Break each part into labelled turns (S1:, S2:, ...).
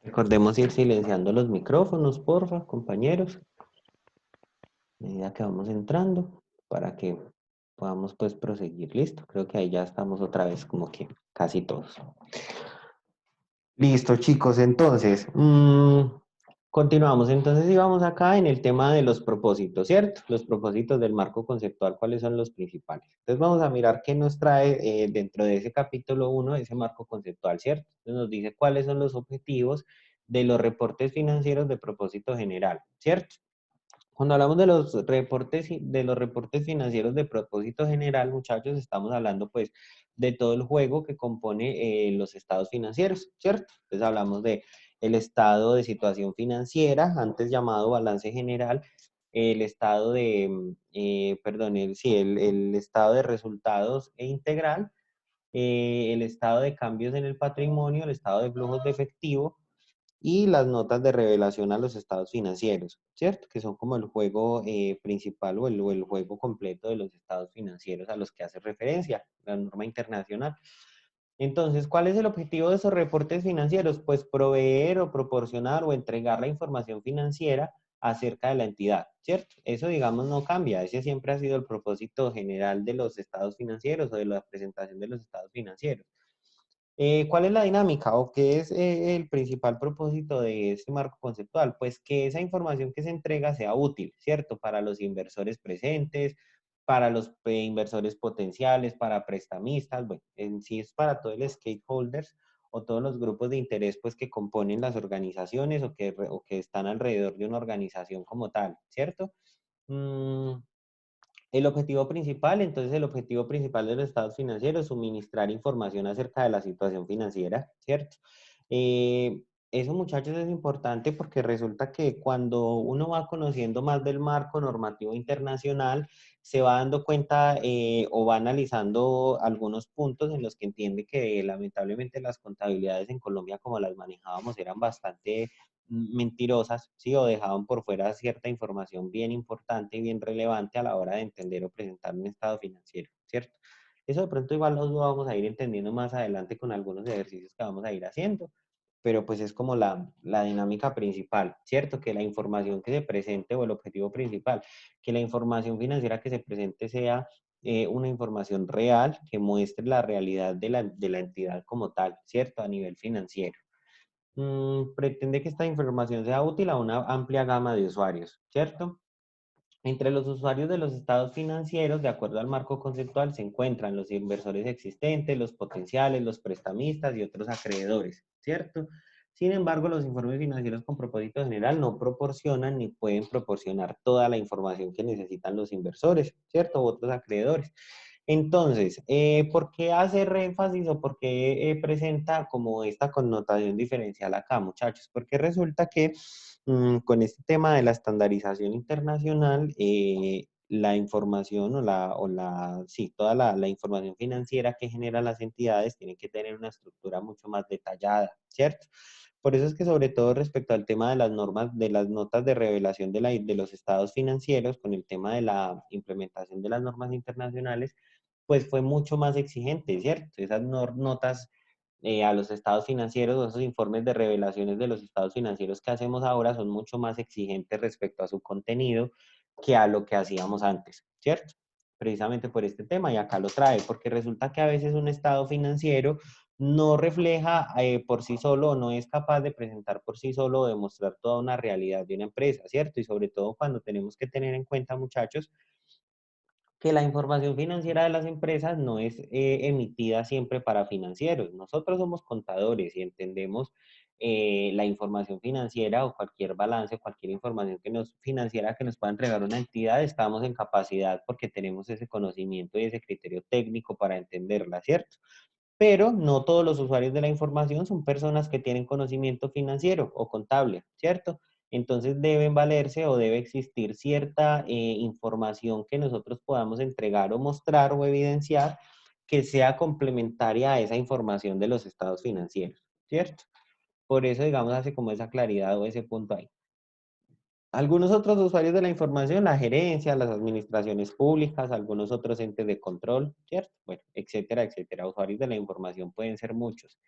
S1: Recordemos ir silenciando los micrófonos, porfa, compañeros, a medida que vamos entrando, para que podamos pues proseguir. Listo, creo que ahí ya estamos otra vez como que casi todos. Listo, chicos, entonces, continuamos. Entonces, íbamos acá en el tema de los propósitos, ¿cierto? Los propósitos del marco conceptual, ¿cuáles son los principales? Entonces, vamos a mirar qué nos trae dentro de ese capítulo 1, ese marco conceptual, ¿cierto? Entonces, nos dice cuáles son los objetivos de los reportes financieros de propósito general, ¿cierto? Cuando hablamos de los reportes financieros de propósito general, muchachos, estamos hablando pues de todo el juego que compone los estados financieros, ¿cierto? Entonces hablamos de el estado de situación financiera, antes llamado balance general, el estado de, perdón, el estado de resultados e integral, el estado de cambios en el patrimonio, el estado de flujos de efectivo, y las notas de revelación a los estados financieros, ¿cierto? Que son como el juego principal o el juego completo de los estados financieros a los que hace referencia la norma internacional. Entonces, ¿cuál es el objetivo de esos reportes financieros? Pues proveer o proporcionar o entregar la información financiera acerca de la entidad, ¿cierto? Eso, digamos, no cambia. Ese siempre ha sido el propósito general de los estados financieros o de la presentación de los estados financieros. ¿Cuál es la dinámica o qué es el principal propósito de este marco conceptual? Pues que esa información que se entrega sea útil, ¿cierto? Para los inversores presentes, para los inversores potenciales, para prestamistas, bueno, en sí es para todos los stakeholders o todos los grupos de interés pues que componen las organizaciones o que están alrededor de una organización como tal, ¿cierto? Mm, el objetivo principal, entonces el objetivo principal de los estados financieros es suministrar información acerca de la situación financiera, ¿cierto? Eso, muchachos, es importante porque resulta que cuando uno va conociendo más del marco normativo internacional, se va dando cuenta o va analizando algunos puntos en los que entiende que lamentablemente las contabilidades en Colombia como las manejábamos eran bastante mentirosas, ¿sí? O dejaban por fuera cierta información bien importante y bien relevante a la hora de entender o presentar un estado financiero, ¿cierto? Eso de pronto igual lo vamos a ir entendiendo más adelante con algunos ejercicios que vamos a ir haciendo, pero pues es como la dinámica principal, ¿cierto? Que la información que se presente o el objetivo principal, que la información financiera que se presente sea una información real que muestre la realidad de la entidad como tal, ¿cierto? A nivel financiero. Pretende que esta información sea útil a una amplia gama de usuarios, ¿cierto? Entre los usuarios de los estados financieros, de acuerdo al marco conceptual, se encuentran los inversores existentes, los potenciales, los prestamistas y otros acreedores, ¿cierto? Sin embargo, los informes financieros con propósito general no proporcionan ni pueden proporcionar toda la información que necesitan los inversores, ¿cierto? U otros acreedores. Entonces, ¿por qué hacer énfasis o por qué presenta como esta connotación diferencial acá, muchachos? Porque resulta que con este tema de la estandarización internacional, la información sí, toda la información financiera que generan las entidades tiene que tener una estructura mucho más detallada, ¿cierto? Por eso es que sobre todo respecto al tema de las normas, de las notas de revelación de los estados financieros, con el tema de la implementación de las normas internacionales, pues fue mucho más exigente, ¿cierto? Esas notas a los estados financieros o esos informes de revelaciones de los estados financieros que hacemos ahora son mucho más exigentes respecto a su contenido que a lo que hacíamos antes, ¿cierto? Precisamente por este tema y acá lo trae, porque resulta que a veces un estado financiero no refleja por sí solo o no es capaz de presentar por sí solo o demostrar toda una realidad de una empresa, ¿cierto? Y sobre todo cuando tenemos que tener en cuenta, muchachos, que la información financiera de las empresas no es emitida siempre para financieros. Nosotros somos contadores y entendemos la información financiera o cualquier balance, cualquier información financiera que nos pueda entregar una entidad, estamos en capacidad porque tenemos ese conocimiento y ese criterio técnico para entenderla, ¿cierto? Pero no todos los usuarios de la información son personas que tienen conocimiento financiero o contable, ¿cierto? Entonces deben valerse o debe existir cierta información que nosotros podamos entregar o mostrar o evidenciar que sea complementaria a esa información de los estados financieros, ¿cierto? Por eso, digamos, hace como esa claridad o ese punto ahí. Algunos otros usuarios de la información, la gerencia, las administraciones públicas, algunos otros entes de control, ¿cierto? Bueno, etcétera, etcétera. Usuarios de la información pueden ser muchos.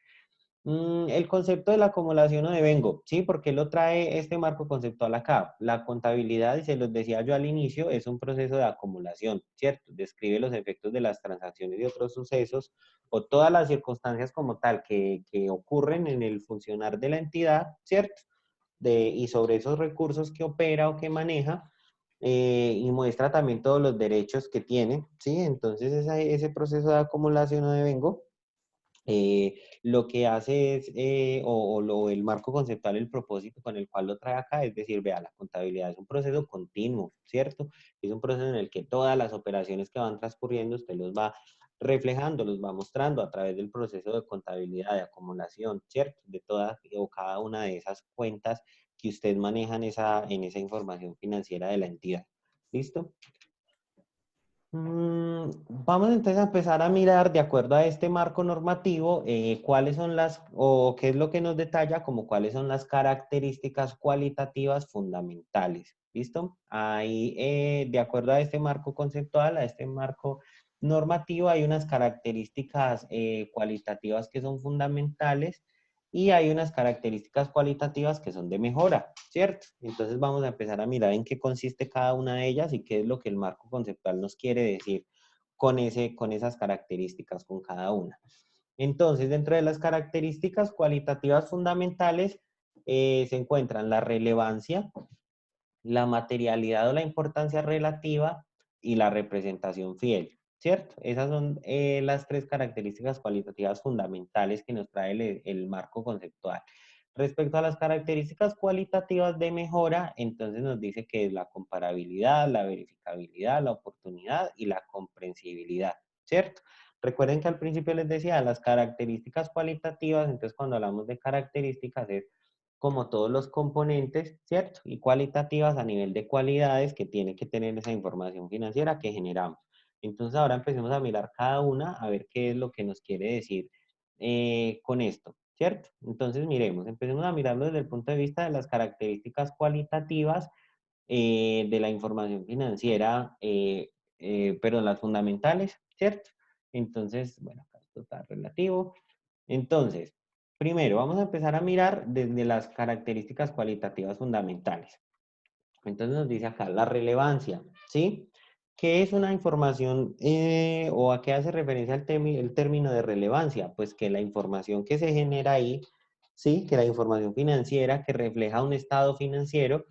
S1: El concepto de la acumulación o devengo, ¿sí? Porque lo trae este marco conceptual acá. La contabilidad, y se los decía yo al inicio, es un proceso de acumulación, ¿cierto? Describe los efectos de las transacciones y otros sucesos o todas las circunstancias como tal que ocurren en el funcionar de la entidad, ¿cierto? Y sobre esos recursos que opera o que maneja, y muestra también todos los derechos que tiene, ¿sí? Entonces ese proceso de acumulación o devengo lo que hace es, el marco conceptual, el propósito con el cual lo trae acá, es decir, vea, la contabilidad es un proceso continuo, ¿cierto? Es un proceso en el que todas las operaciones que van transcurriendo, usted los va reflejando, los va mostrando a través del proceso de contabilidad, de acumulación, ¿cierto? De todas o cada una de esas cuentas que usted maneja en esa información financiera de la entidad. ¿Listo? Vamos entonces a empezar a mirar, de acuerdo a este marco normativo, cuáles son o qué es lo que nos detalla, como cuáles son las características cualitativas fundamentales. ¿Listo? Ahí, de acuerdo a este marco conceptual, a este marco normativo, hay unas características cualitativas que son fundamentales y hay unas características cualitativas que son de mejora, ¿cierto? Entonces vamos a empezar a mirar en qué consiste cada una de ellas y qué es lo que el marco conceptual nos quiere decir con esas características, con cada una. Entonces, dentro de las características cualitativas fundamentales se encuentran la relevancia, la materialidad o la importancia relativa y la representación fiel, ¿cierto? Esas son las tres características cualitativas fundamentales que nos trae el marco conceptual. Respecto a las características cualitativas de mejora, entonces nos dice que es la comparabilidad, la verificabilidad, la oportunidad y la comprensibilidad, ¿cierto? Recuerden que al principio les decía las características cualitativas, entonces cuando hablamos de características es como todos los componentes, ¿cierto? Y cualitativas a nivel de cualidades que tiene que tener esa información financiera que generamos. Entonces ahora empecemos a mirar cada una a ver qué es lo que nos quiere decir con esto, ¿cierto? Entonces miremos, empecemos a mirarlo desde el punto de vista de las características cualitativas de la información financiera, pero las fundamentales, ¿cierto? Entonces, bueno, acá esto está relativo. Entonces, primero, vamos a empezar a mirar desde las características cualitativas fundamentales. Entonces nos dice acá la relevancia, ¿sí? ¿Qué es una información o a qué hace referencia el término de relevancia? Pues que la información que se genera ahí, ¿sí? Que la información financiera que refleja un estado financiero,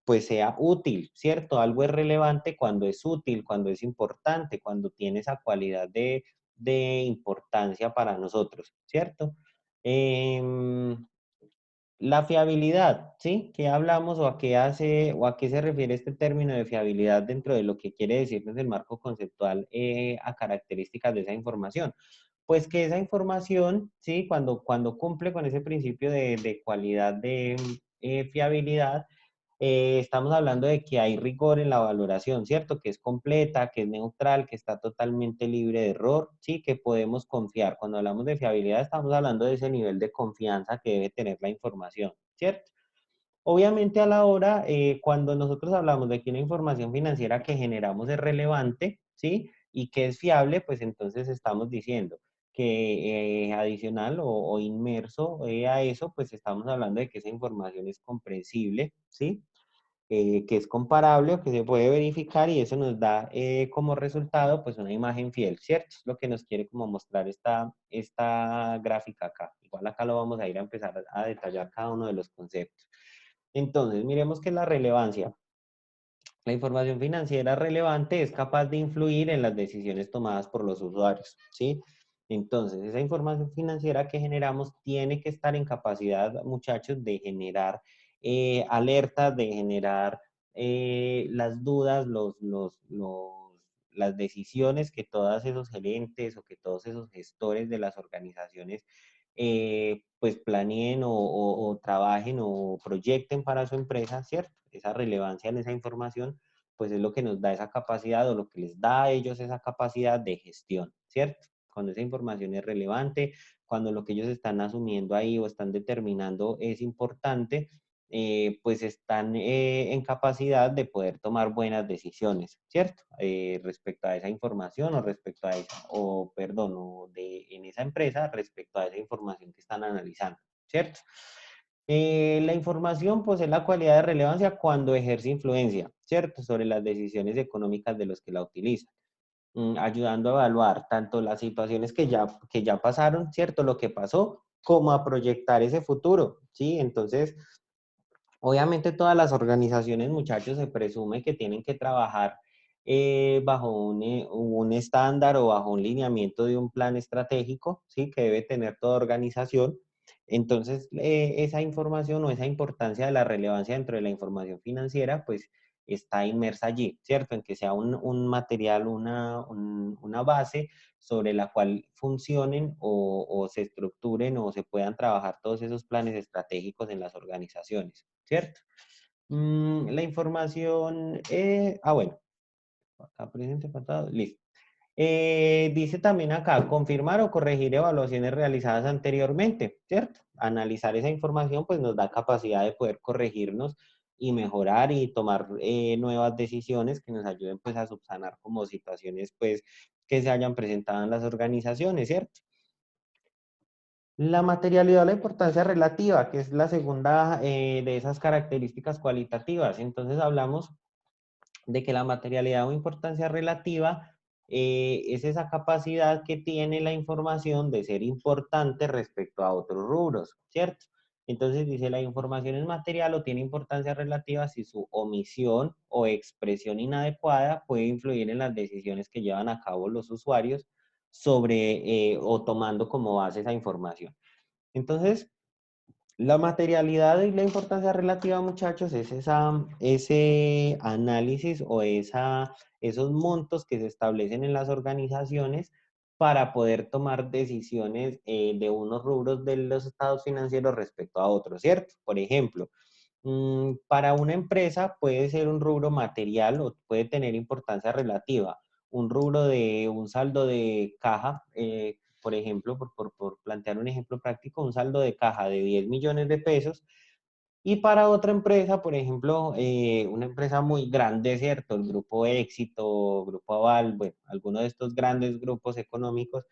S1: pues sea útil, ¿cierto? Algo es relevante cuando es útil, cuando es importante, cuando tiene esa cualidad de importancia para nosotros, ¿cierto? La fiabilidad, ¿sí? ¿Qué hablamos o a qué hace o a qué se refiere este término de fiabilidad dentro de lo que quiere decirnos el marco conceptual a características de esa información? Pues que esa información, ¿sí? Cuando cumple con ese principio de cualidad de fiabilidad, estamos hablando de que hay rigor en la valoración, ¿cierto? Que es completa, que es neutral, que está totalmente libre de error, ¿sí? Que podemos confiar. Cuando hablamos de fiabilidad, estamos hablando de ese nivel de confianza que debe tener la información, ¿cierto? Obviamente a la hora, cuando nosotros hablamos de que una información financiera que generamos es relevante, ¿sí? Y que es fiable, pues entonces estamos diciendo que adicional o inmerso a eso, pues estamos hablando de que esa información es comprensible, ¿sí? Que es comparable o que se puede verificar y eso nos da como resultado pues una imagen fiel, ¿cierto? Es lo que nos quiere como mostrar esta gráfica acá. Igual acá lo vamos a ir a empezar a detallar cada uno de los conceptos. Entonces, miremos qué es la relevancia. La información financiera relevante es capaz de influir en las decisiones tomadas por los usuarios, ¿sí? Entonces, esa información financiera que generamos tiene que estar en capacidad, muchachos, de generar alertas, de generar las dudas, las decisiones que todos esos gerentes o que todos esos gestores de las organizaciones pues planeen o trabajen o proyecten para su empresa, ¿cierto? Esa relevancia en esa información pues es lo que nos da esa capacidad o lo que les da a ellos esa capacidad de gestión, ¿cierto? Cuando esa información es relevante, cuando lo que ellos están asumiendo ahí o están determinando es importante, pues están en capacidad de poder tomar buenas decisiones, ¿cierto? Respecto a esa información o respecto a esa, o perdón, o en esa empresa respecto a esa información que están analizando, ¿cierto? La información posee la cualidad de relevancia cuando ejerce influencia, ¿cierto? Sobre las decisiones económicas de los que la utilizan, ayudando a evaluar tanto las situaciones que ya pasaron, ¿cierto? Lo que pasó, como a proyectar ese futuro, ¿sí? Entonces, obviamente todas las organizaciones, muchachos, se presume que tienen que trabajar bajo un estándar o bajo un lineamiento de un plan estratégico, ¿sí? Que debe tener toda organización. Entonces, esa información o esa importancia de la relevancia dentro de la información financiera, pues está inmersa allí, ¿cierto? En que sea un material, una base sobre la cual funcionen o se estructuren o se puedan trabajar todos esos planes estratégicos en las organizaciones, ¿cierto? La información, bueno, acá presente, pasado, listo. Dice también acá, confirmar o corregir evaluaciones realizadas anteriormente, ¿cierto? Analizar esa información pues nos da capacidad de poder corregirnos y mejorar y tomar nuevas decisiones que nos ayuden pues a subsanar como situaciones pues que se hayan presentado en las organizaciones, ¿cierto? La materialidad o la importancia relativa, que es la segunda de esas características cualitativas. Entonces hablamos de que la materialidad o importancia relativa es esa capacidad que tiene la información de ser importante respecto a otros rubros, ¿cierto? Entonces dice, la información es material o tiene importancia relativa si su omisión o expresión inadecuada puede influir en las decisiones que llevan a cabo los usuarios sobre o tomando como base esa información. Entonces, la materialidad y la importancia relativa, muchachos, es ese análisis o esos montos que se establecen en las organizaciones para poder tomar decisiones de unos rubros de los estados financieros respecto a otros, ¿cierto? Por ejemplo, para una empresa puede ser un rubro material o puede tener importancia relativa. Un rubro de un saldo de caja, por ejemplo, por plantear un ejemplo práctico, un saldo de caja de 10 millones de pesos. Y para otra empresa, por ejemplo, una empresa muy grande, ¿cierto? El Grupo Éxito, Grupo Aval, bueno, alguno de estos grandes grupos económicos,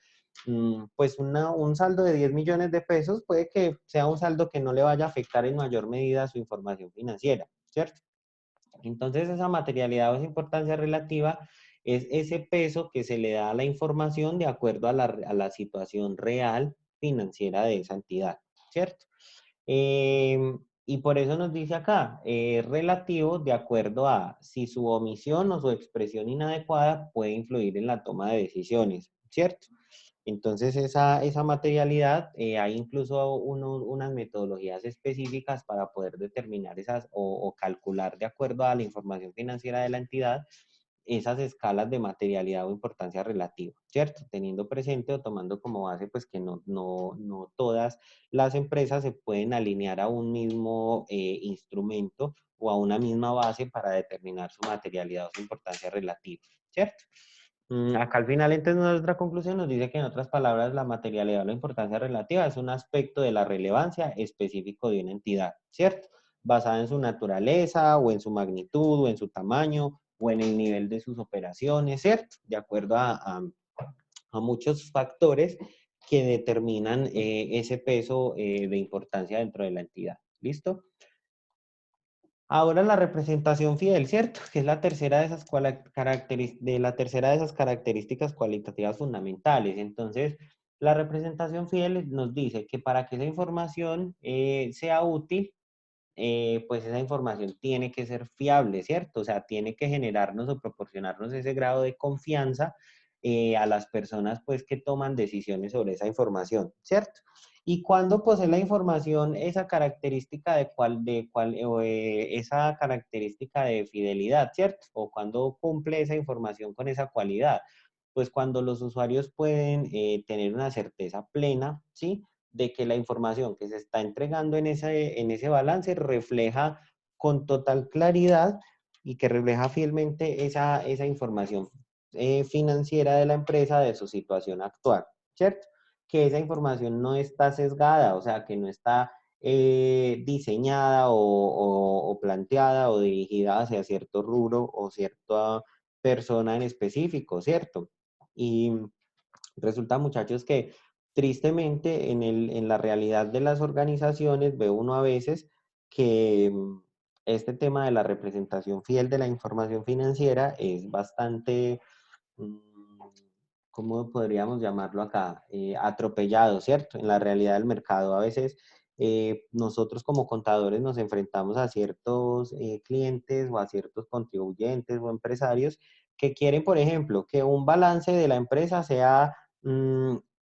S1: pues un saldo de 10 millones de pesos puede que sea un saldo que no le vaya a afectar en mayor medida a su información financiera, ¿cierto? Entonces, esa materialidad o esa importancia relativa es ese peso que se le da a la información de acuerdo a la situación real financiera de esa entidad, ¿cierto? Y por eso nos dice acá, relativo de acuerdo a si su omisión o su expresión inadecuada puede influir en la toma de decisiones, ¿cierto? Entonces, esa materialidad, hay incluso unas metodologías específicas para poder determinar esas o calcular de acuerdo a la información financiera de la entidad esas escalas de materialidad o importancia relativa, ¿cierto? Teniendo presente o tomando como base, pues que no todas las empresas se pueden alinear a un mismo instrumento o a una misma base para determinar su materialidad o su importancia relativa, ¿cierto? Acá al final, entonces, nuestra conclusión nos dice que, en otras palabras, la materialidad o la importancia relativa es un aspecto de la relevancia específico de una entidad, ¿cierto? Basada en su naturaleza o en su magnitud o en su tamaño o en el nivel de sus operaciones, ¿cierto? De acuerdo a muchos factores que determinan ese peso de importancia dentro de la entidad. ¿Listo? Ahora la representación fiel, ¿cierto? Que es la tercera de la tercera de esas características cualitativas fundamentales. Entonces, la representación fiel nos dice que para que esa información sea útil, pues esa información tiene que ser fiable, ¿cierto? O sea, tiene que generarnos o proporcionarnos ese grado de confianza a las personas pues que toman decisiones sobre esa información, ¿cierto? Y cuando posee la información esa característica esa característica de fidelidad, ¿cierto? O cuando cumple esa información con esa cualidad, pues cuando los usuarios pueden tener una certeza plena, ¿sí? De que la información que se está entregando en ese balance refleja con total claridad y que refleja fielmente esa información financiera de la empresa de su situación actual, ¿cierto? Que esa información no está sesgada, o sea, que no está diseñada o planteada o dirigida hacia cierto rubro o cierta persona en específico, ¿cierto? Y resulta, muchachos, que tristemente en la realidad de las organizaciones ve uno a veces que este tema de la representación fiel de la información financiera es bastante mm, ¿cómo podríamos llamarlo acá? Atropellado, ¿cierto? En la realidad del mercado. A veces nosotros como contadores nos enfrentamos a ciertos clientes o a ciertos contribuyentes o empresarios que quieren, por ejemplo, que un balance de la empresa sea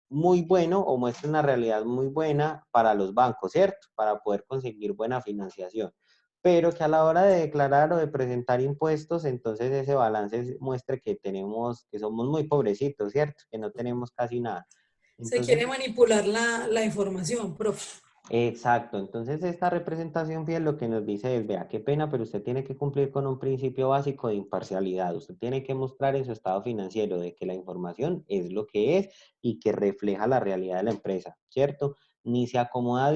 S1: muy bueno o muestre una realidad muy buena para los bancos, ¿cierto? Para poder conseguir buena financiación, pero que a la hora de declarar o de presentar impuestos, entonces ese balance muestre que tenemos, que somos muy pobrecitos, ¿cierto? Que no tenemos casi nada.
S2: Se
S1: Entonces,
S2: quiere manipular la información, profe.
S1: exacto, entonces esta representación fiel lo que nos dice es, vea, qué pena, pero usted tiene que cumplir con un principio básico de imparcialidad. Usted tiene que mostrar en su estado financiero de que la información es lo que es y que refleja la realidad de la empresa, ¿cierto? Ni se acomoda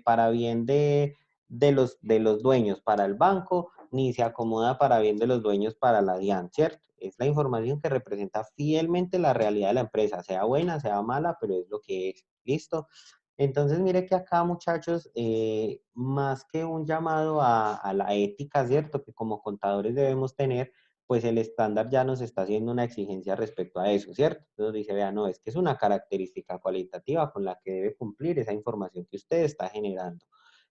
S1: para bien de los dueños para el banco, ni se acomoda para bien de los dueños para la DIAN, ¿cierto? Es la información que representa fielmente la realidad de la empresa, sea buena, sea mala, pero es lo que es. ¿Listo? Entonces, mire que acá, muchachos, más que un llamado a la ética, ¿cierto? Que como contadores debemos tener, pues el estándar ya nos está haciendo una exigencia respecto a eso, ¿cierto? Entonces dice, vea, no, es que es una característica cualitativa con la que debe cumplir esa información que usted está generando.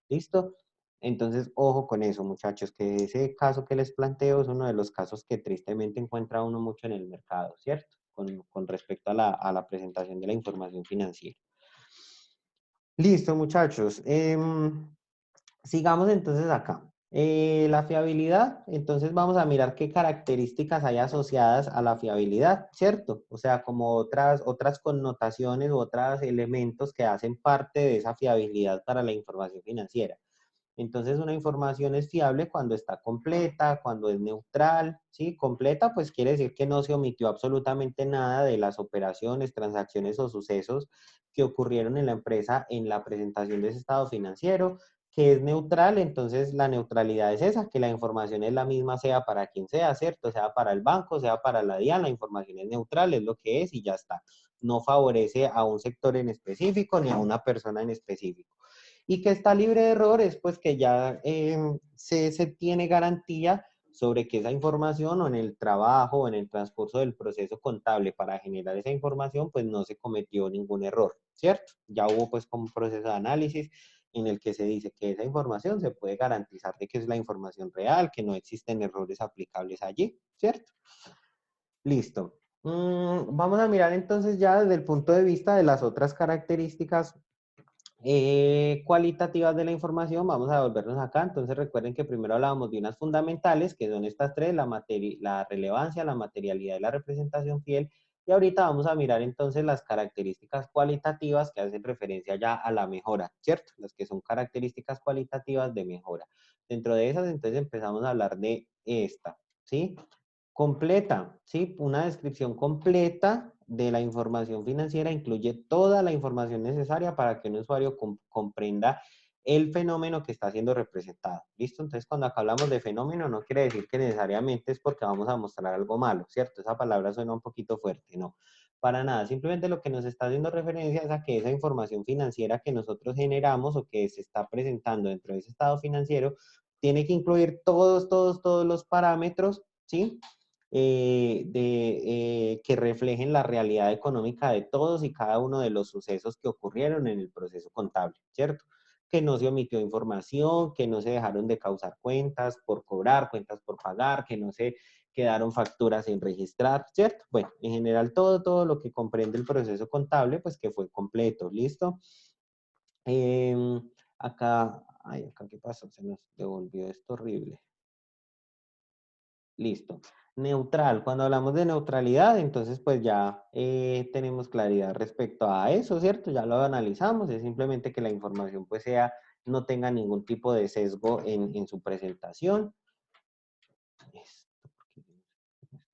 S1: ¿Listo? Entonces, ojo con eso, muchachos, que ese caso que les planteo es uno de los casos que tristemente encuentra uno mucho en el mercado, ¿cierto? Con respecto a la presentación de la información financiera. Listo, muchachos. Sigamos entonces acá. La fiabilidad, entonces vamos a mirar qué características hay asociadas a la fiabilidad, ¿cierto? O sea, como otras connotaciones u otros elementos que hacen parte de esa fiabilidad para la información financiera. Entonces, una información es fiable cuando está completa, cuando es neutral, ¿sí? Completa, pues quiere decir que no se omitió absolutamente nada de las operaciones, transacciones o sucesos que ocurrieron en la empresa en la presentación de ese estado financiero, que es neutral, entonces la neutralidad es esa, que la información es la misma, sea para quien sea, ¿cierto? Sea para el banco, sea para la DIAN, la información es neutral, es lo que es y ya está. No favorece a un sector en específico ni a una persona en específico y que está libre de errores, pues que ya se tiene garantía sobre que esa información o en el trabajo o en el transcurso del proceso contable para generar esa información, pues no se cometió ningún error, ¿cierto? Ya hubo pues como un proceso de análisis en el que se dice que esa información se puede garantizar de que es la información real, que no existen errores aplicables allí, ¿cierto? Listo. Vamos a mirar entonces ya desde el punto de vista de las otras características cualitativas de la información, vamos a volvernos acá. Entonces recuerden que primero hablábamos de unas fundamentales, que son estas tres, la relevancia, la materialidad y la representación fiel. Y ahorita vamos a mirar entonces las características cualitativas que hacen referencia ya a la mejora, ¿cierto? Las que son características cualitativas de mejora. Dentro de esas, entonces empezamos a hablar de esta, ¿sí? Completa, ¿sí? Una descripción completa de la información financiera incluye toda la información necesaria para que un usuario comprenda el fenómeno que está siendo representado. ¿Listo? Entonces, cuando acá hablamos de fenómeno, no quiere decir que necesariamente es porque vamos a mostrar algo malo, ¿cierto? Esa palabra suena un poquito fuerte, no. Para nada, simplemente lo que nos está haciendo referencia es a que esa información financiera que nosotros generamos o que se está presentando dentro de ese estado financiero tiene que incluir todos los parámetros, ¿sí? Que reflejen la realidad económica de todos y cada uno de los sucesos que ocurrieron en el proceso contable, ¿cierto? Que no se omitió información, que no se dejaron de causar cuentas por cobrar, cuentas por pagar, que no se quedaron facturas sin registrar, ¿cierto? Bueno, en general todo lo que comprende el proceso contable, pues que fue completo, ¿listo? Acá, ¿qué pasó? Se nos devolvió esto horrible. Listo. Neutral. Cuando hablamos de neutralidad, entonces pues ya tenemos claridad respecto a eso, ¿cierto? Ya lo analizamos. Es simplemente que la información pues no tenga ningún tipo de sesgo en su presentación.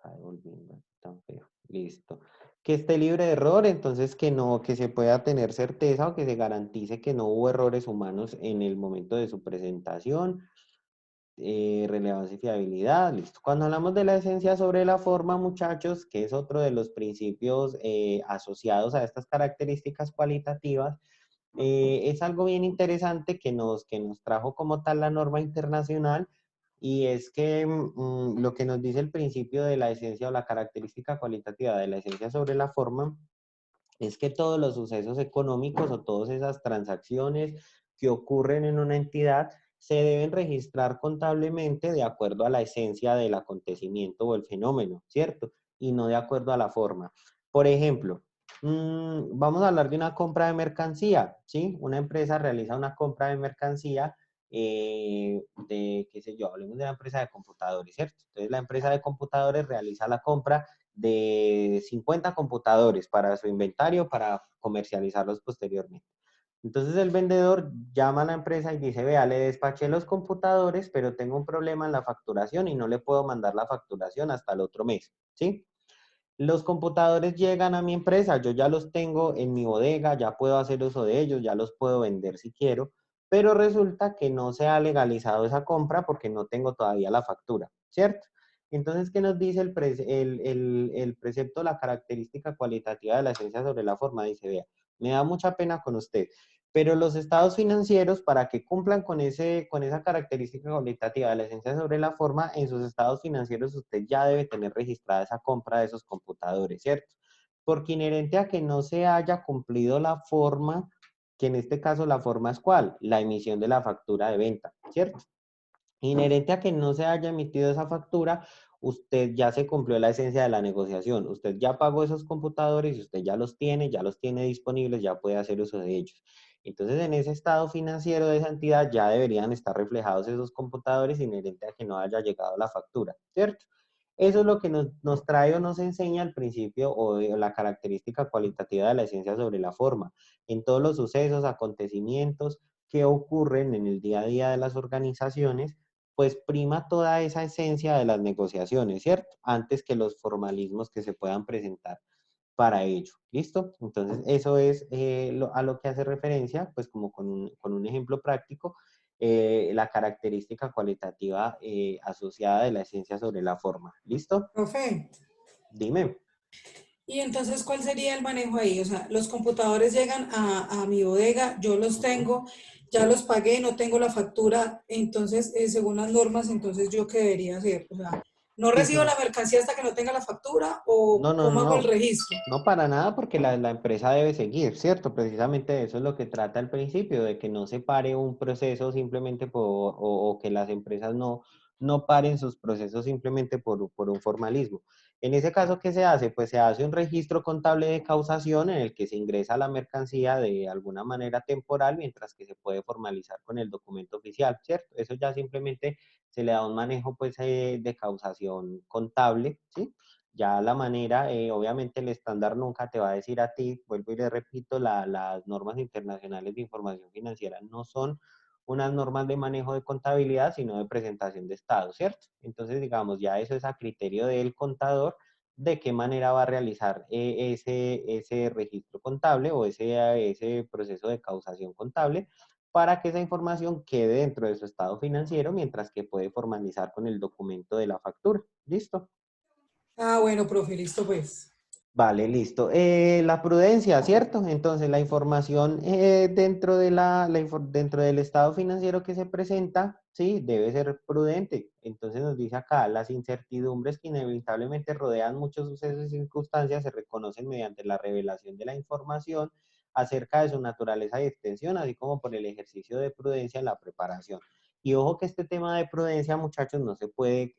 S1: Está devolviendo tan feo. Listo. Que esté libre de error, entonces que no, que se pueda tener certeza o que se garantice que no hubo errores humanos en el momento de su presentación. Relevancia y fiabilidad, listo. Cuando hablamos de la esencia sobre la forma, muchachos, que es otro de los principios asociados a estas características cualitativas, es algo bien interesante que nos trajo como tal la norma internacional, y es que lo que nos dice el principio de la esencia o la característica cualitativa de la esencia sobre la forma es que todos los sucesos económicos o todas esas transacciones que ocurren en una entidad se deben registrar contablemente de acuerdo a la esencia del acontecimiento o el fenómeno, ¿cierto? Y no de acuerdo a la forma. Por ejemplo, vamos a hablar de una compra de mercancía, ¿sí? Una empresa realiza una compra de mercancía de, qué sé yo, hablemos de una empresa de computadores, ¿cierto? Entonces la empresa de computadores realiza la compra de 50 computadores para su inventario para comercializarlos posteriormente. Entonces el vendedor llama a la empresa y dice, vea, le despaché los computadores, pero tengo un problema en la facturación y no le puedo mandar la facturación hasta el otro mes, ¿sí? Los computadores llegan a mi empresa, yo ya los tengo en mi bodega, ya puedo hacer uso de ellos, ya los puedo vender si quiero, pero resulta que no se ha legalizado esa compra porque no tengo todavía la factura, ¿cierto? Entonces, ¿qué nos dice el precepto, la característica cualitativa de la esencia sobre la forma? Dice, vea, me da mucha pena con usted, pero los estados financieros, para que cumplan con esa característica cualitativa de la esencia sobre la forma, en sus estados financieros usted ya debe tener registrada esa compra de esos computadores, ¿cierto? Porque inherente a que no se haya cumplido la forma, que en este caso la forma es ¿cuál? La emisión de la factura de venta, ¿cierto? Inherente a que no se haya emitido esa factura, usted ya se cumplió la esencia de la negociación. Usted ya pagó esos computadores y usted ya los tiene disponibles, ya puede hacer uso de ellos. Entonces, en ese estado financiero de esa entidad ya deberían estar reflejados esos computadores inherente a que no haya llegado la factura, ¿cierto? Eso es lo que nos trae o nos enseña el principio o la característica cualitativa de la esencia sobre la forma. En todos los sucesos, acontecimientos que ocurren en el día a día de las organizaciones, pues prima toda esa esencia de las negociaciones, ¿cierto? Antes que los formalismos que se puedan presentar para ello. ¿Listo? Entonces, eso es a lo que hace referencia, pues como con un ejemplo práctico, la característica cualitativa asociada de la esencia sobre la forma. ¿Listo?
S2: Profe,
S1: Dime.
S2: y entonces, ¿cuál sería el manejo ahí? O sea, los computadores llegan a mi bodega, yo los
S1: Ujú.
S2: tengo, ya
S1: Sí.
S2: los pagué, no tengo la factura, entonces, según las normas, entonces, ¿yo qué debería hacer? O sea, ¿no
S1: Sí,
S2: recibo
S1: sí.
S2: la mercancía hasta que no tenga la factura
S1: No,
S2: o
S1: no,
S2: cómo
S1: no,
S2: hago el
S1: no.
S2: registro?
S1: No para nada, porque la empresa debe seguir, ¿cierto? Precisamente de eso es lo que trata al principio, de que no se pare un proceso simplemente o que las empresas no paren sus procesos simplemente por un formalismo. En ese caso, ¿qué se hace? Pues se hace un registro contable de causación en el que se ingresa la mercancía de alguna manera temporal, mientras que se puede formalizar con el documento oficial, ¿cierto? Eso ya simplemente se le da un manejo pues de causación contable, ¿sí? Ya la manera, obviamente el estándar nunca te va a decir a ti, vuelvo y le repito, las normas internacionales de información financiera no son unas normas de manejo de contabilidad, sino de presentación de estado, ¿cierto? Entonces, digamos, ya eso es a criterio del contador de qué manera va a realizar ese registro contable o ese proceso de causación contable para que esa información quede dentro de su estado financiero, mientras que puede formalizar con el documento de la factura. ¿Listo?
S2: Ah, bueno, profe, listo pues.
S1: Vale, listo. La prudencia, ¿cierto? Entonces, la información dentro de dentro del estado financiero que se presenta, sí, debe ser prudente. Entonces, nos dice acá, las incertidumbres que inevitablemente rodean muchos sucesos y circunstancias se reconocen mediante la revelación de la información acerca de su naturaleza y extensión, así como por el ejercicio de prudencia en la preparación. Y ojo que este tema de prudencia, muchachos, no se puede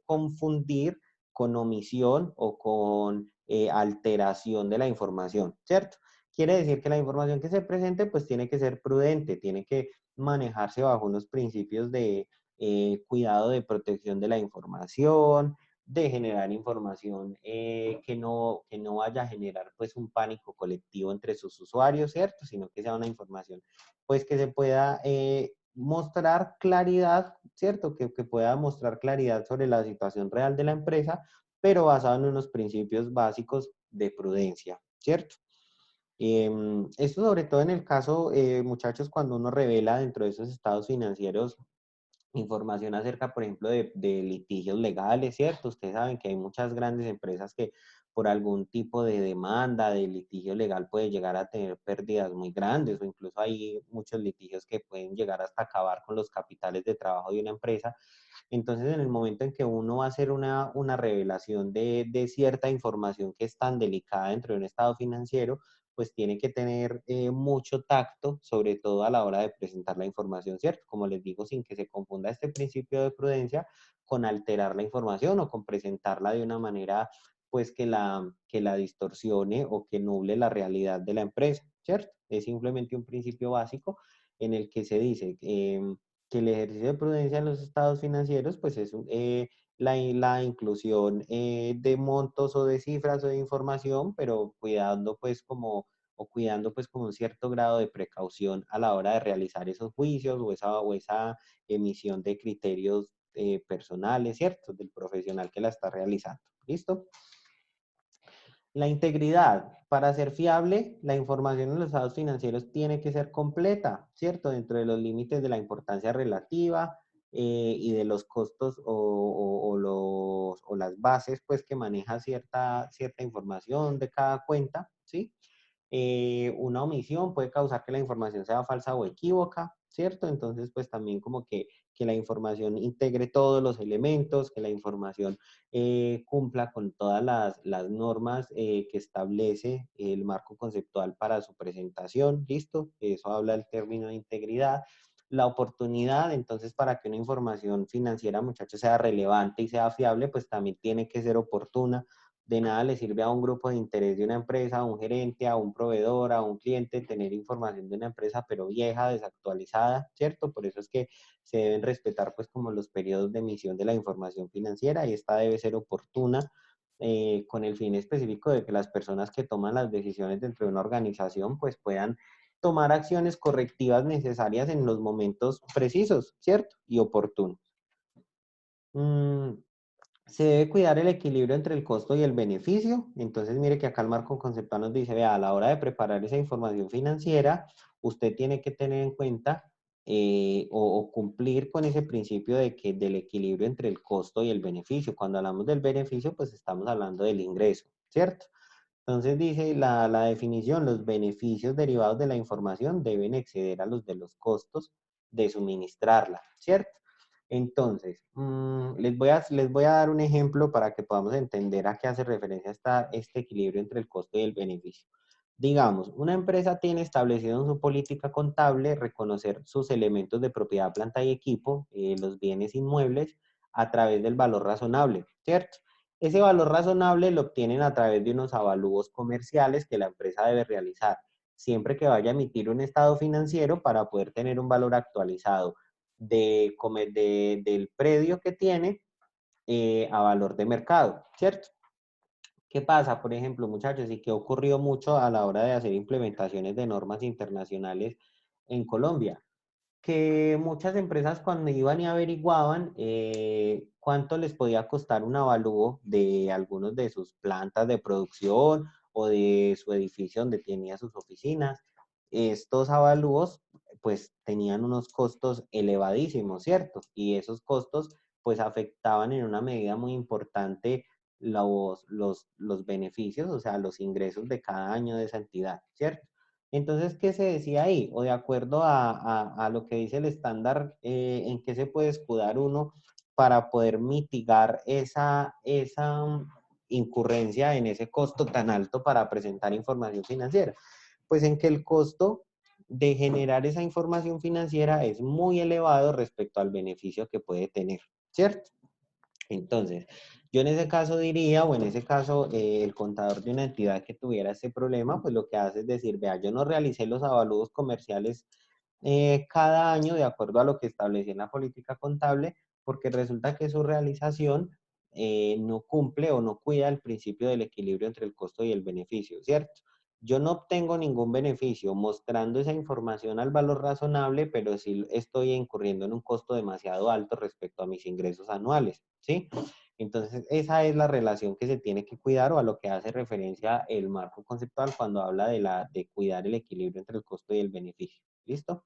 S1: confundir con omisión o con alteración de la información, ¿cierto? Quiere decir que la información que se presente pues tiene que ser prudente, tiene que manejarse bajo unos principios de cuidado de protección de la información, de generar información que no vaya a generar pues un pánico colectivo entre sus usuarios, ¿cierto? Sino que sea una información pues que se pueda mostrar claridad, ¿cierto? Que pueda mostrar claridad sobre la situación real de la empresa pero basado en unos principios básicos de prudencia, ¿cierto? Esto sobre todo en el caso, muchachos, cuando uno revela dentro de esos estados financieros información acerca, por ejemplo, de litigios legales, ¿cierto? Ustedes saben que hay muchas grandes empresas que por algún tipo de demanda, de litigio legal, puede llegar a tener pérdidas muy grandes o incluso hay muchos litigios que pueden llegar hasta acabar con los capitales de trabajo de una empresa. Entonces, en el momento en que uno va a hacer una revelación de cierta información que es tan delicada dentro de un estado financiero, pues tiene que tener mucho tacto, sobre todo a la hora de presentar la información, ¿cierto? Como les digo, sin que se confunda este principio de prudencia con alterar la información o con presentarla de una manera, pues que la distorsione o que nuble la realidad de la empresa, ¿cierto? Es simplemente un principio básico en el que se dice que el ejercicio de prudencia en los estados financieros, pues es la inclusión de montos o de cifras o de información, pero cuidando pues como un cierto grado de precaución a la hora de realizar esos juicios o esa emisión de criterios personales, ¿cierto? Del profesional que la está realizando. ¿Listo? La integridad. Para ser fiable, la información en los estados financieros tiene que ser completa, ¿cierto? Dentro de los límites de la importancia relativa y de los costos o las bases, pues, que maneja cierta información de cada cuenta, ¿sí? Una omisión puede causar que la información sea falsa o equívoca, ¿cierto? Entonces, pues también como que la información integre todos los elementos, que la información cumpla con todas las normas que establece el marco conceptual para su presentación, ¿listo? Eso habla el término de integridad. La oportunidad, entonces, para que una información financiera, muchachos, sea relevante y sea fiable, pues también tiene que ser oportuna. De nada le sirve a un grupo de interés de una empresa, a un gerente, a un proveedor, a un cliente, tener información de una empresa, pero vieja, desactualizada, ¿cierto? Por eso es que se deben respetar, pues, como los periodos de emisión de la información financiera y esta debe ser oportuna con el fin específico de que las personas que toman las decisiones dentro de una organización, pues, puedan tomar acciones correctivas necesarias en los momentos precisos, ¿cierto? Y oportunos. Mm, Se debe cuidar el equilibrio entre el costo y el beneficio. Entonces, mire que acá el marco conceptual nos dice, vea, a la hora de preparar esa información financiera, usted tiene que tener en cuenta o cumplir con ese principio del equilibrio entre el costo y el beneficio. Cuando hablamos del beneficio, pues estamos hablando del ingreso, ¿cierto? Entonces dice la definición, los beneficios derivados de la información deben exceder a los de los costos de suministrarla, ¿cierto? Entonces, les voy a dar un ejemplo para que podamos entender a qué hace referencia este equilibrio entre el costo y el beneficio. Digamos, una empresa tiene establecido en su política contable reconocer sus elementos de propiedad, planta y equipo, los bienes inmuebles, a través del valor razonable, ¿cierto? Ese valor razonable lo obtienen a través de unos avalúos comerciales que la empresa debe realizar, siempre que vaya a emitir un estado financiero para poder tener un valor actualizado del predio que tiene a valor de mercado, ¿cierto? ¿Qué pasa, por ejemplo, muchachos? Y que ocurrió mucho a la hora de hacer implementaciones de normas internacionales en Colombia, que muchas empresas cuando iban y averiguaban cuánto les podía costar un avalúo de algunos de sus plantas de producción o de su edificio donde tenía sus oficinas, estos avalúos pues tenían unos costos elevadísimos, ¿cierto? Y esos costos pues afectaban en una medida muy importante los beneficios, o sea, los ingresos de cada año de esa entidad, ¿cierto? Entonces, ¿qué se decía ahí? O de acuerdo a lo que dice el estándar, ¿en qué se puede escudar uno para poder mitigar esa incurrencia en ese costo tan alto para presentar información financiera? Pues en que el costo de generar esa información financiera es muy elevado respecto al beneficio que puede tener, ¿cierto? Entonces, yo en ese caso diría, o en ese caso, el contador de una entidad que tuviera ese problema, pues lo que hace es decir, vea, yo no realicé los avalúos comerciales cada año de acuerdo a lo que establecía en la política contable, porque resulta que su realización no cumple o no cuida el principio del equilibrio entre el costo y el beneficio, ¿cierto? Yo no obtengo ningún beneficio mostrando esa información al valor razonable, pero sí estoy incurriendo en un costo demasiado alto respecto a mis ingresos anuales, ¿sí? Entonces, esa es la relación que se tiene que cuidar o a lo que hace referencia el marco conceptual cuando habla de cuidar el equilibrio entre el costo y el beneficio. ¿Listo?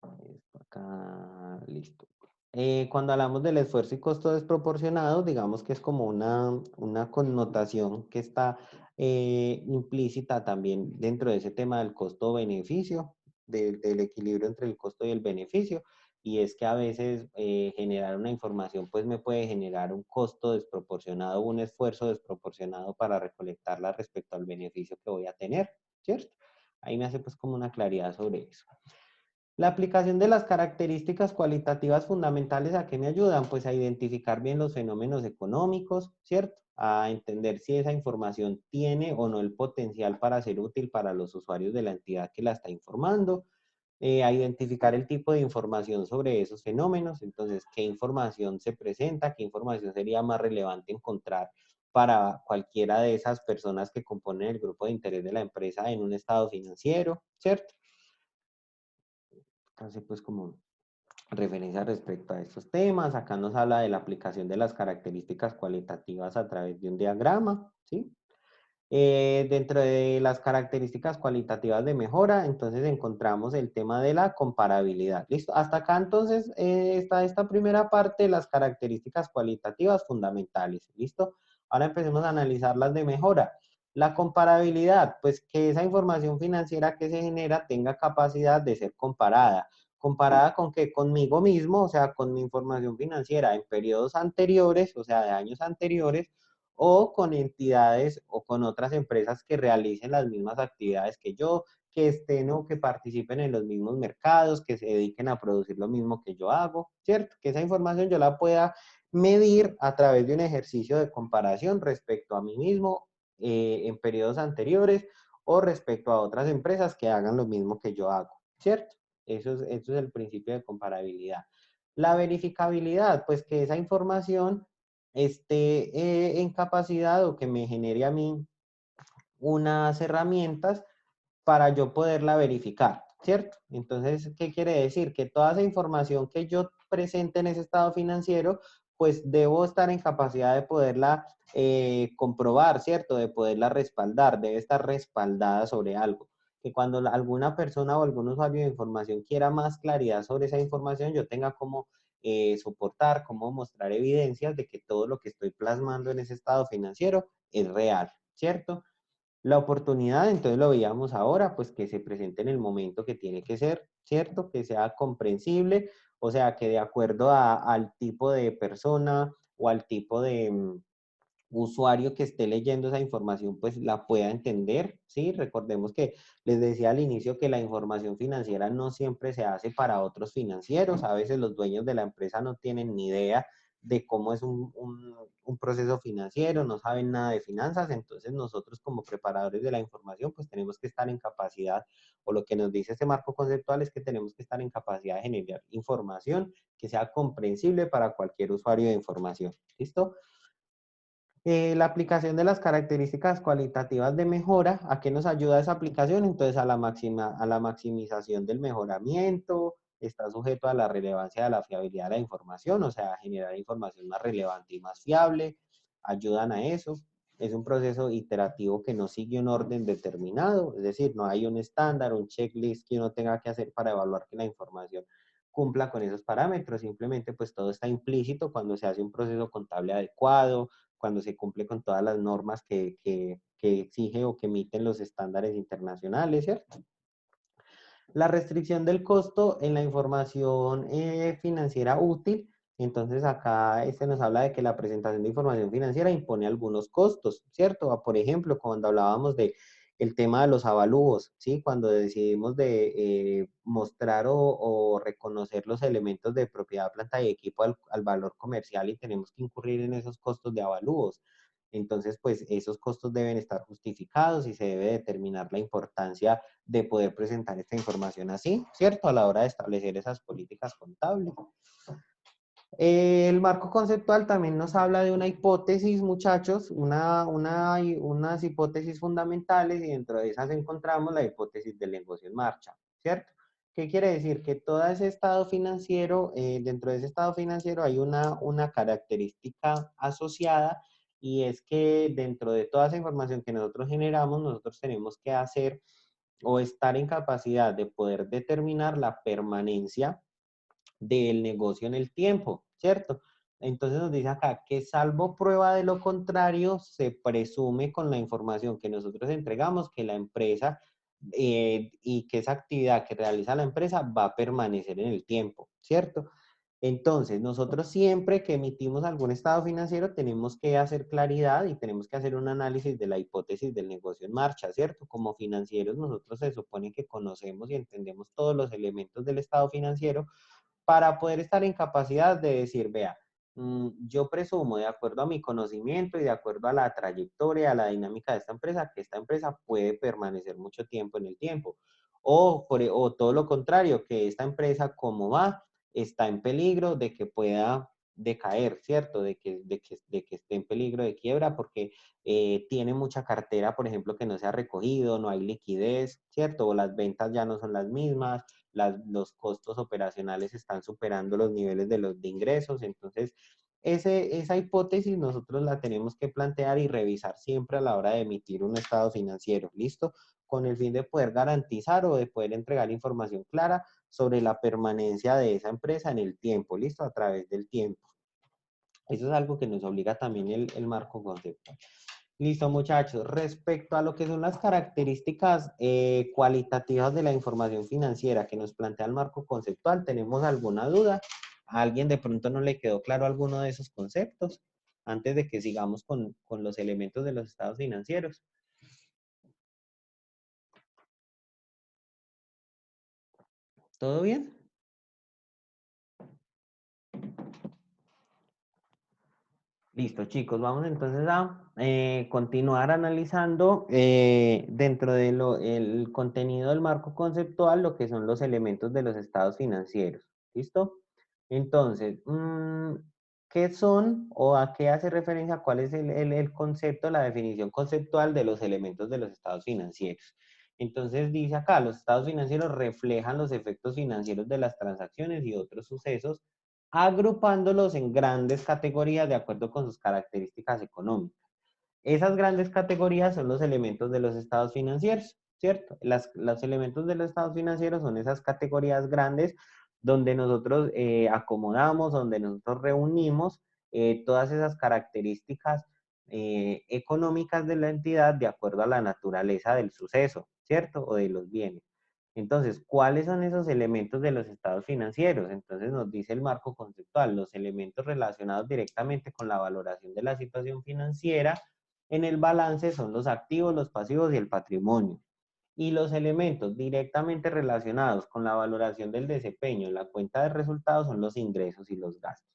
S1: Esto acá, listo. Cuando hablamos del esfuerzo y costo desproporcionado, digamos que es como una connotación que está implícita también dentro de ese tema del costo-beneficio, del equilibrio entre el costo y el beneficio, y es que a veces generar una información pues me puede generar un costo desproporcionado, un esfuerzo desproporcionado para recolectarla respecto al beneficio que voy a tener, ¿cierto? Ahí me hace pues como una claridad sobre eso. La aplicación de las características cualitativas fundamentales, ¿a qué me ayudan? Pues a identificar bien los fenómenos económicos, ¿cierto? A entender si esa información tiene o no el potencial para ser útil para los usuarios de la entidad que la está informando, a identificar el tipo de información sobre esos fenómenos, entonces, qué información se presenta, qué información sería más relevante encontrar para cualquiera de esas personas que componen el grupo de interés de la empresa en un estado financiero, ¿cierto? Entonces, pues como referencia respecto a estos temas. Acá nos habla de la aplicación de las características cualitativas a través de un diagrama, ¿sí? Dentro de las características cualitativas de mejora, entonces encontramos el tema de la comparabilidad. ¿Listo? Hasta acá entonces está esta primera parte de las características cualitativas fundamentales. ¿Listo? Ahora empecemos a analizar las de mejora. La comparabilidad, pues que esa información financiera que se genera tenga capacidad de ser comparada. ¿Comparada con qué? Conmigo mismo, o sea, con mi información financiera en periodos anteriores, o sea, de años anteriores, o con entidades o con otras empresas que realicen las mismas actividades que yo, que estén o que participen en los mismos mercados, que se dediquen a producir lo mismo que yo hago, ¿cierto? Que esa información yo la pueda medir a través de un ejercicio de comparación respecto a mí mismo en periodos anteriores o respecto a otras empresas que hagan lo mismo que yo hago, ¿cierto? Eso es el principio de comparabilidad. La verificabilidad, pues que esa información esté en capacidad o que me genere a mí unas herramientas para yo poderla verificar, ¿cierto? Entonces, ¿qué quiere decir? Que toda esa información que yo presente en ese estado financiero, pues debo estar en capacidad de poderla comprobar, ¿cierto? De poderla respaldar, debe estar respaldada sobre algo. Que cuando alguna persona o algún usuario de información quiera más claridad sobre esa información, yo tenga como soportar, cómo mostrar evidencias de que todo lo que estoy plasmando en ese estado financiero es real, ¿cierto? La oportunidad, entonces lo veíamos ahora, pues que se presente en el momento que tiene que ser, ¿cierto? Que sea comprensible, o sea, que de acuerdo al tipo de persona o al tipo de usuario que esté leyendo esa información, pues la pueda entender, ¿sí? Recordemos que les decía al inicio que la información financiera no siempre se hace para otros financieros, a veces los dueños de la empresa no tienen ni idea de cómo es un proceso financiero, no saben nada de finanzas, entonces nosotros como preparadores de la información, pues tenemos que estar en capacidad, o lo que nos dice este marco conceptual es que tenemos que estar en capacidad de generar información que sea comprensible para cualquier usuario de información. ¿Listo? La aplicación de las características cualitativas de mejora, ¿a qué nos ayuda esa aplicación? Entonces a la maximización del mejoramiento, está sujeto a la relevancia de la fiabilidad de la información, o sea, generar información más relevante y más fiable, ayudan a eso. Es un proceso iterativo que no sigue un orden determinado, es decir, no hay un estándar, un checklist que uno tenga que hacer para evaluar que la información cumpla con esos parámetros, simplemente pues todo está implícito cuando se hace un proceso contable adecuado, cuando se cumple con todas las normas que exige o que emiten los estándares internacionales, ¿cierto? La restricción del costo en la información financiera útil. Entonces acá este nos habla de que la presentación de información financiera impone algunos costos, ¿cierto? Por ejemplo, cuando hablábamos de el tema de los avalúos, ¿sí? Cuando decidimos de mostrar o reconocer los elementos de propiedad, planta y equipo al valor comercial y tenemos que incurrir en esos costos de avalúos. Entonces, pues esos costos deben estar justificados y se debe determinar la importancia de poder presentar esta información así, ¿cierto? A la hora de establecer esas políticas contables. El marco conceptual también nos habla de una hipótesis, muchachos, unas hipótesis fundamentales y dentro de esas encontramos la hipótesis del negocio en marcha, ¿cierto? ¿Qué quiere decir? Que todo ese estado financiero, dentro de ese estado financiero hay una característica asociada y es que dentro de toda esa información que nosotros generamos, nosotros tenemos que hacer o estar en capacidad de poder determinar la permanencia del negocio en el tiempo, ¿cierto? Entonces nos dice acá que salvo prueba de lo contrario, se presume con la información que nosotros entregamos que la empresa y que esa actividad que realiza la empresa va a permanecer en el tiempo, ¿cierto? Entonces, nosotros siempre que emitimos algún estado financiero tenemos que hacer claridad y tenemos que hacer un análisis de la hipótesis del negocio en marcha, ¿cierto? Como financieros, nosotros se supone que conocemos y entendemos todos los elementos del estado financiero para poder estar en capacidad de decir, vea, yo presumo, de acuerdo a mi conocimiento y de acuerdo a la trayectoria, a la dinámica de esta empresa puede permanecer mucho tiempo en el tiempo. O todo lo contrario, que esta empresa, como va, está en peligro de que pueda decaer, ¿cierto? De que esté en peligro de quiebra porque tiene mucha cartera, por ejemplo, que no se ha recogido, no hay liquidez, ¿cierto? O las ventas ya no son las mismas, los costos operacionales están superando los niveles de ingresos. Entonces, esa hipótesis nosotros la tenemos que plantear y revisar siempre a la hora de emitir un estado financiero, ¿listo? Con el fin de poder garantizar o de poder entregar información clara sobre la permanencia de esa empresa en el tiempo, ¿listo? A través del tiempo. Eso es algo que nos obliga también el marco conceptual. Listo, muchachos. Respecto a lo que son las características cualitativas de la información financiera que nos plantea el marco conceptual, ¿tenemos alguna duda? ¿A alguien de pronto no le quedó claro alguno de esos conceptos? Antes de que sigamos con los elementos de los estados financieros. ¿Todo bien? Listo, chicos, vamos entonces a continuar analizando dentro del contenido del marco conceptual lo que son los elementos de los estados financieros. ¿Listo? Entonces, ¿qué son o a qué hace referencia? ¿Cuál es el concepto, la definición conceptual de los elementos de los estados financieros? Entonces dice acá, los estados financieros reflejan los efectos financieros de las transacciones y otros sucesos agrupándolos en grandes categorías de acuerdo con sus características económicas. Esas grandes categorías son los elementos de los estados financieros, ¿cierto? Los elementos de los estados financieros son esas categorías grandes donde nosotros acomodamos, donde nosotros reunimos todas esas características económicas de la entidad de acuerdo a la naturaleza del suceso, ¿cierto? O de los bienes. Entonces, ¿cuáles son esos elementos de los estados financieros? Entonces nos dice el marco conceptual, los elementos relacionados directamente con la valoración de la situación financiera en el balance son los activos, los pasivos y el patrimonio. Y los elementos directamente relacionados con la valoración del desempeño en la cuenta de resultados son los ingresos y los gastos.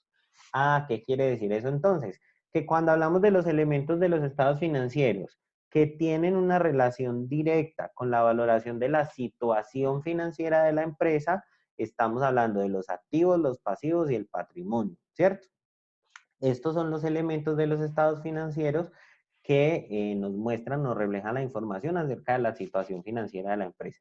S1: Ah, ¿qué quiere decir eso entonces? Que cuando hablamos de los elementos de los estados financieros que tienen una relación directa con la valoración de la situación financiera de la empresa, estamos hablando de los activos, los pasivos y el patrimonio, ¿cierto? Estos son los elementos de los estados financieros que nos muestran, nos reflejan la información acerca de la situación financiera de la empresa.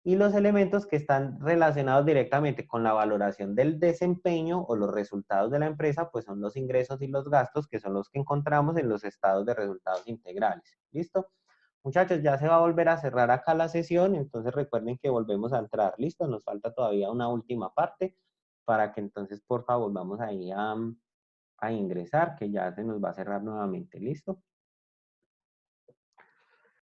S1: Y los elementos que están relacionados directamente con la valoración del desempeño o los resultados de la empresa, pues son los ingresos y los gastos, que son los que encontramos en los estados de resultados integrales. ¿Listo? Muchachos, ya se va a volver a cerrar acá la sesión, entonces recuerden que volvemos a entrar. ¿Listo? Nos falta todavía una última parte para que entonces, por favor, volvamos ahí a ingresar, que ya se nos va a cerrar nuevamente. ¿Listo?